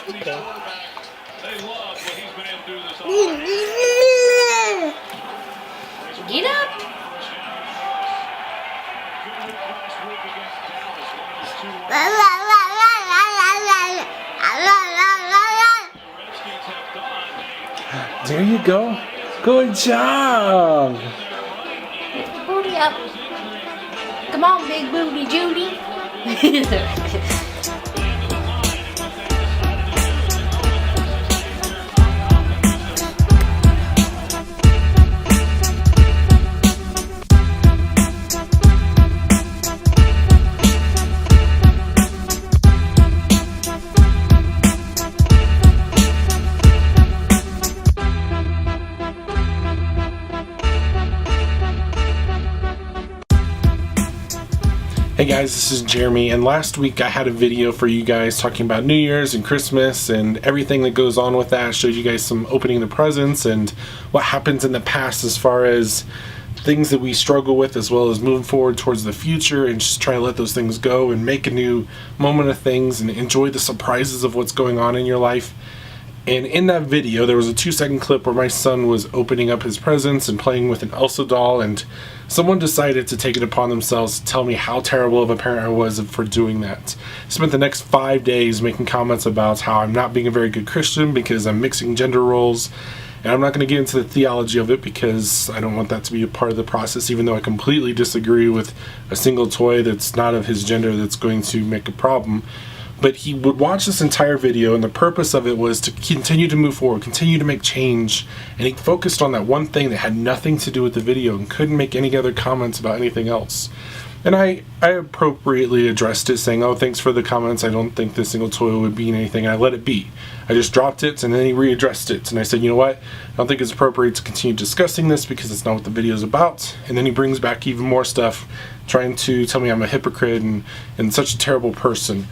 Okay. Get up. There you go. Good job. Lift the booty up. Come on, big booty Judy. Hey guys, this is Jeremy, and last week I had a video for you guys talking about New Year's and Christmas and everything that goes on with that. I showed you guys some opening the presents and what happens in the past as far as things that we struggle with, as well as moving forward towards the future and just try to let those things go and make a new moment of things and enjoy the surprises of what's going on in your life. And in that video, there was a 2-second clip where my son was opening up his presents and playing with an Elsa doll, and someone decided to take it upon themselves to tell me how terrible of a parent I was for doing that. I spent the next 5 days making comments about how I'm not being a very good Christian because I'm mixing gender roles, and I'm not going to get into the theology of it because I don't want that to be a part of the process, even though I completely disagree with a single toy that's not of his gender that's going to make a problem. But he would watch this entire video, and the purpose of it was to continue to move forward, continue to make change, and he focused on that one thing that had nothing to do with the video and couldn't make any other comments about anything else. And I appropriately addressed it, saying, oh, thanks for the comments, I don't think this single toy would be anything, and I let it be. I just dropped it, and then he readdressed it, and I said, you know what, I don't think it's appropriate to continue discussing this because it's not what the video is about. And then he brings back even more stuff, trying to tell me I'm a hypocrite and such a terrible person.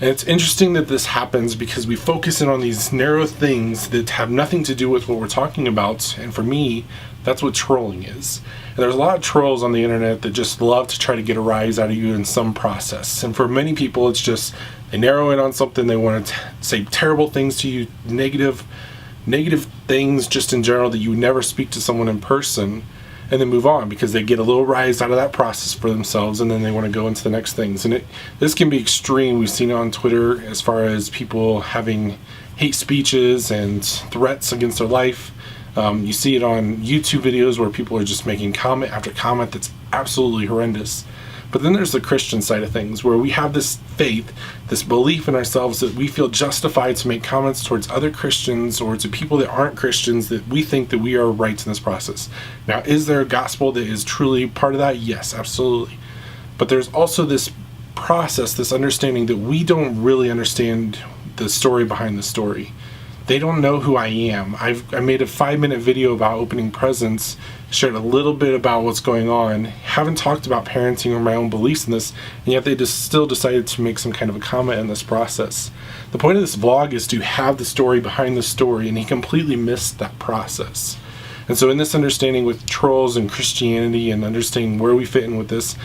And it's interesting that this happens because we focus in on these narrow things that have nothing to do with what we're talking about. And for me, that's what trolling is. And there's a lot of trolls on the internet that just love to try to get a rise out of you in some process. And for many people, it's just they narrow in on something, they want to say terrible things to you, negative things just in general that you would never speak to someone in person, and then move on because they get a little rise out of that process for themselves, and then they want to go into the next things. And this can be extreme. We've seen it on Twitter as far as people having hate speeches and threats against their life. You see it on YouTube videos where people are just making comment after comment that's absolutely horrendous. But then there's the Christian side of things, where we have this faith, this belief in ourselves that we feel justified to make comments towards other Christians or to people that aren't Christians that we think that we are right in this process. Now, is there a gospel that is truly part of that? Yes, absolutely. But there's also this process, this understanding that we don't really understand the story behind the story. They don't know who I am. I made a 5-minute video about opening presents, shared a little bit about what's going on, haven't talked about parenting or my own beliefs in this, and yet they just still decided to make some kind of a comment in this process. The point of this vlog is to have the story behind the story, and he completely missed that process. And so in this understanding with trolls and Christianity and understanding where we fit in with this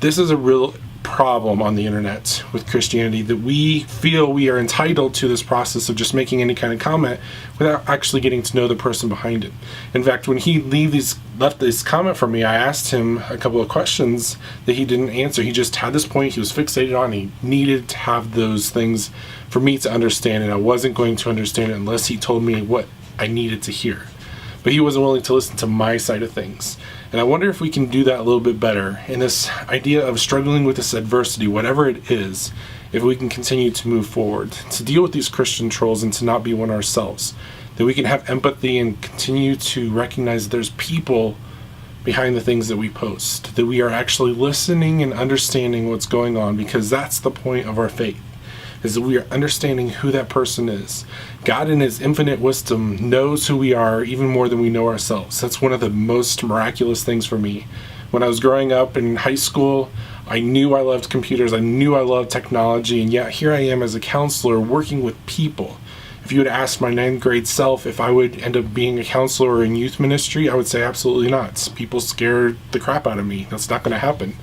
is a real problem on the internet with Christianity, that we feel we are entitled to this process of just making any kind of comment without actually getting to know the person behind it. In fact, when he left this comment for me, I asked him a couple of questions that he didn't answer. He just had this point he was fixated on. He needed to have those things for me to understand, and I wasn't going to understand it unless he told me what I needed to hear. But he wasn't willing to listen to my side of things. And I wonder if we can do that a little bit better in this idea of struggling with this adversity, whatever it is, if we can continue to move forward, to deal with these Christian trolls and to not be one ourselves. That we can have empathy and continue to recognize that there's people behind the things that we post, that we are actually listening and understanding what's going on, because that's the point of our faith, is that we are understanding who that person is. God in his infinite wisdom knows who we are even more than we know ourselves. That's one of the most miraculous things for me. When I was growing up in high school, I knew I loved computers, I knew I loved technology, and yet here I am as a counselor working with people. If you would ask my 9th grade self if I would end up being a counselor or in youth ministry, I would say absolutely not. People scare the crap out of me. That's not going to happen.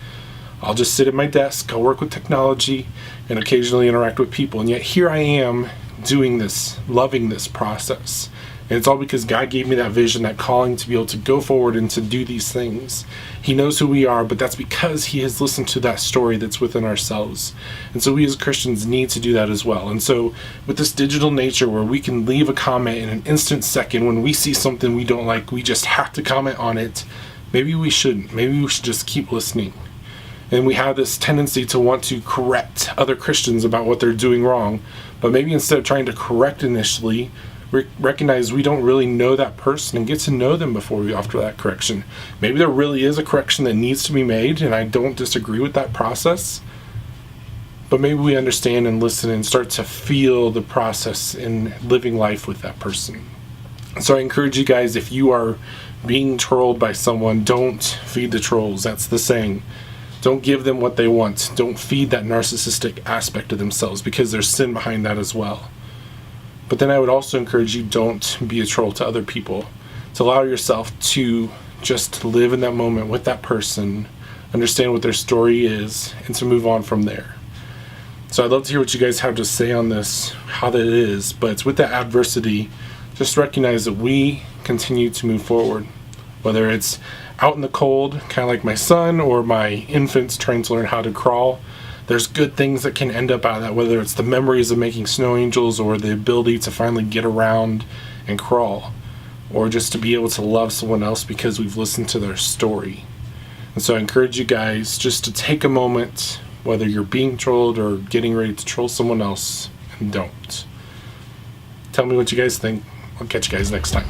I'll just sit at my desk, I'll work with technology, and occasionally interact with people. And yet here I am doing this, loving this process. And it's all because God gave me that vision, that calling to be able to go forward and to do these things. He knows who we are, but that's because he has listened to that story that's within ourselves. And so we as Christians need to do that as well. And so with this digital nature where we can leave a comment in an instant second when we see something we don't like, we just have to comment on it. Maybe we shouldn't. Maybe we should just keep listening. And we have this tendency to want to correct other Christians about what they're doing wrong. But maybe instead of trying to correct initially, recognize we don't really know that person and get to know them before we offer that correction. Maybe there really is a correction that needs to be made, and I don't disagree with that process. But maybe we understand and listen and start to feel the process in living life with that person. So I encourage you guys, if you are being trolled by someone, don't feed the trolls. That's the saying. Don't give them what they want. Don't feed that narcissistic aspect of themselves, because there's sin behind that as well. But then I would also encourage you, don't be a troll to other people. To allow yourself to just live in that moment with that person, understand what their story is, and to move on from there. So I'd love to hear what you guys have to say on this, how that is. But it's with that adversity, just recognize that we continue to move forward. Whether it's out in the cold, kind of like my son, or my infants trying to learn how to crawl, there's good things that can end up out of that, whether it's the memories of making snow angels or the ability to finally get around and crawl, or just to be able to love someone else because we've listened to their story. And so I encourage you guys just to take a moment, whether you're being trolled or getting ready to troll someone else, and don't. Tell me what you guys think. I'll catch you guys next time.